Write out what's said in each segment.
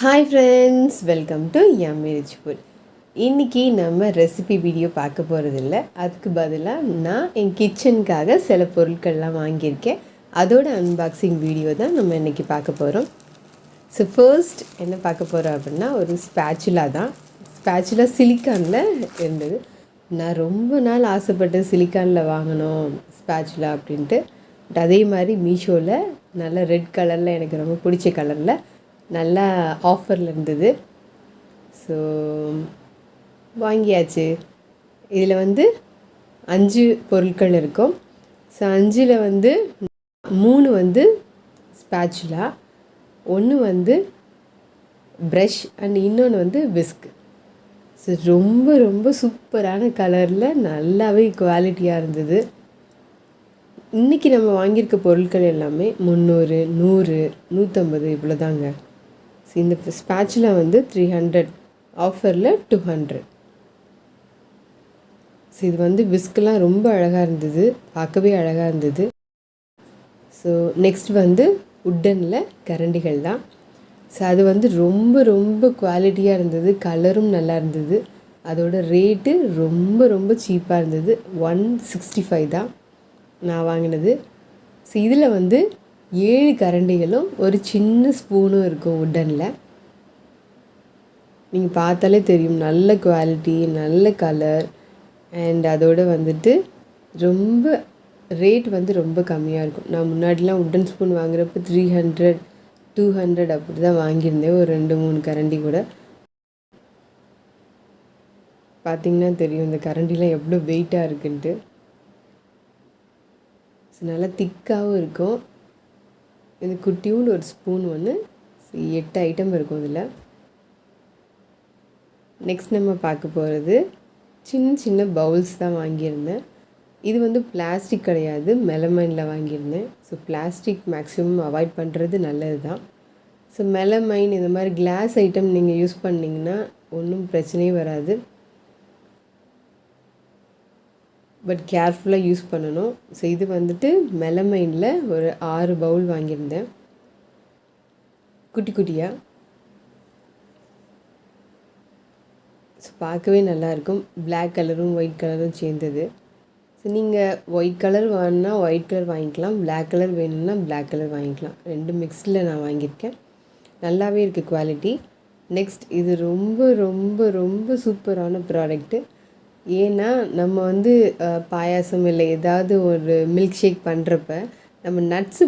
Hi friends, welcome to yummy rich food. இன்றைக்கி நம்ம recipe video பார்க்க போகிறதில்ல. அதுக்கு பதிலாக நான் என் கிச்சனுக்காக சில பொருட்கள்லாம் வாங்கியிருக்கேன். அதோட அன்பாக்சிங் வீடியோ தான் நம்ம இன்றைக்கி பார்க்க போகிறோம். ஸோ ஃபர்ஸ்ட் என்ன பார்க்க போகிறோம் அப்படின்னா, ஒரு ஸ்பேச்சுலா தான். ஸ்பேச்சுலா சிலிக்கானில் இருந்தது. நான் ரொம்ப நாள் ஆசைப்பட்டேன் சிலிக்கானில் வாங்கணும் ஸ்பேச்சுலா அப்படின்ட்டு. பட் அதே மாதிரி மீஷோவில் நல்ல ரெட் கலரில், எனக்கு ரொம்ப பிடிச்ச கலரில் நல்லா ஆஃபரில் இருந்தது. ஸோ வாங்கியாச்சு. இதில் 5 பொருட்கள் இருக்கும். ஸோ 5ல் 3 ஸ்பேச்சுலா, 1 ப்ரஷ் அண்ட் இன்னொன்று விஸ்க். ஸோ ரொம்ப ரொம்ப சூப்பரான கலரில் நல்லாவே குவாலிட்டியாக இருந்தது. இன்றைக்கி நம்ம வாங்கியிருக்க பொருட்கள் எல்லாமே 300, 100, 150 இவ்வளோ தாங்க. ஸோ இந்த ஸ்பேச்சுலா 300, ஆஃபரில் 200. ஸோ இது விஸ்கெலாம் ரொம்ப அழகாக இருந்தது, பார்க்கவே அழகாக இருந்தது. ஸோ நெக்ஸ்ட் உட்டனில் கரண்டிகள் தான். ஸோ அது ரொம்ப ரொம்ப குவாலிட்டியாக இருந்தது, கலரும் நல்லா இருந்தது. அதோட ரேட்டு ரொம்ப ரொம்ப சீப்பாக இருந்தது. 165 தான் நான் வாங்கினது. ஸோ இதில் 7 கரண்டிகளும் ஒரு சின்ன ஸ்பூனும் இருக்கும் உட்டனில். நீங்கள் பார்த்தாலே தெரியும், நல்ல குவாலிட்டி, நல்ல கலர். அண்ட் அதோடு ரொம்ப ரேட் ரொம்ப கம்மியாக இருக்கும். நான் முன்னாடிலாம் உட்டன் ஸ்பூன் வாங்குறப்ப 300, 200 அப்படி தான் வாங்கியிருந்தேன். ஒரு 2-3 கரண்டி கூட. பார்த்திங்கன்னா தெரியும் இந்த கரண்டிலாம் எவ்வளோ வெயிட்டாக இருக்குன்ட்டு. ஸோ நல்லா திக்காகவும் இருக்கும். இது குட்டியூன்னு ஒரு ஸ்பூன் 8 ஐட்டம் இருக்கும் இதில். நெக்ஸ்ட் நம்ம பார்க்க போகிறது சின்ன சின்ன பவுல்ஸ் தான் வாங்கியிருந்தேன். இது பிளாஸ்டிக் கிடையாது, மெலமைனில் வாங்கியிருந்தேன். ஸோ பிளாஸ்டிக் மேக்ஸிமம் அவாய்ட் பண்ணுறது நல்லது தான். ஸோ மெலமைன் இந்த மாதிரி கிளாஸ் ஐட்டம் நீங்கள் யூஸ் பண்ணிங்கன்னா ஒன்றும் பிரச்சனையே வராது. பட் கேர்ஃபுல்லாக யூஸ் பண்ணணும். ஸோ இது மெலமைனில் ஒரு 6 பவுல் வாங்கியிருந்தேன், குட்டி குட்டியாக. ஸோ பார்க்கவே நல்லாயிருக்கும், பிளாக் கலரும் ஒயிட் கலரும் சேர்ந்தது. ஸோ நீங்கள் ஒயிட் கலர் வேணுன்னா ஒயிட் கலர் வாங்கிக்கலாம், பிளாக் கலர் வேணும்னா பிளாக் கலர் வாங்கிக்கலாம். 2 மிக்ஸில் நான் வாங்கியிருக்கேன். நல்லாவே இருக்குது குவாலிட்டி. நெக்ஸ்ட் இது ரொம்ப ரொம்ப ரொம்ப சூப்பரான ப்ராடக்ட்டு. ஏன்னா நம்ம பாயாசம் இல்லை ஏதாவது ஒரு மில்க் ஷேக் பண்ணுறப்ப நம்ம நட்ஸு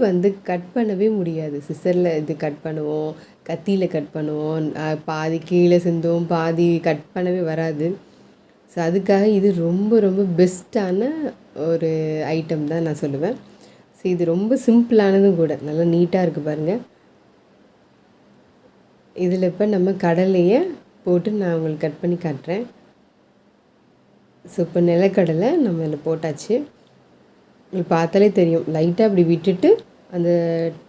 கட் பண்ணவே முடியாது. சிசரில் இது கட் பண்ணுவோம், கத்தியில் கட் பண்ணுவோம், பாதி கீழே சிந்தும், பாதி கட் பண்ணவே வராது. ஸோ அதுக்காக இது ரொம்ப ரொம்ப பெஸ்ட்டான ஒரு ஐட்டம் தான் நான் சொல்லுவேன். ஸோ இது ரொம்ப சிம்பிளானதும் கூட, நல்லா நீட்டாக இருக்குது பாருங்கள். இதில் இப்போ நம்ம கடலையை போட்டு நான் உங்களுக்கு கட் பண்ணி காட்டுறேன். ஸோ இப்போ நிலக்கடலை நம்ம இதில் போட்டாச்சு. உங்களுக்கு பார்த்தாலே தெரியும், லைட்டாக அப்படி விட்டுட்டு அந்த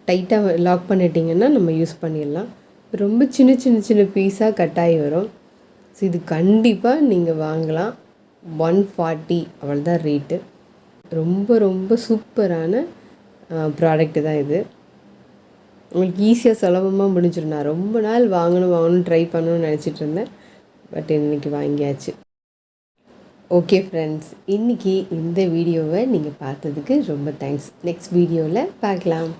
டைட்டாக லாக் பண்ணிட்டிங்கன்னா நம்ம யூஸ் பண்ணிடலாம். ரொம்ப சின்ன சின்ன சின்ன பீஸாக கட்டாகி வரும். ஸோ இது கண்டிப்பாக நீங்கள் வாங்கலாம். 140 அவ்வளோதான் ரேட்டு. ரொம்ப ரொம்ப சூப்பரான ப்ராடக்ட்டு தான் இது. உங்களுக்கு ஈஸியாக சுலபமாக முடிஞ்சிடும். நான் ரொம்ப நாள் வாங்கணும் ட்ரை பண்ணணும்னு நினச்சிட்டு இருந்தேன். பட் இன்றைக்கி வாங்கியாச்சு. ஓகே ஃப்ரெண்ட்ஸ், இன்றைக்கி இந்த வீடியோவை நீங்கள் பார்த்ததுக்கு ரொம்ப தேங்க்ஸ். நெக்ஸ்ட் வீடியோவில் பார்க்கலாம்.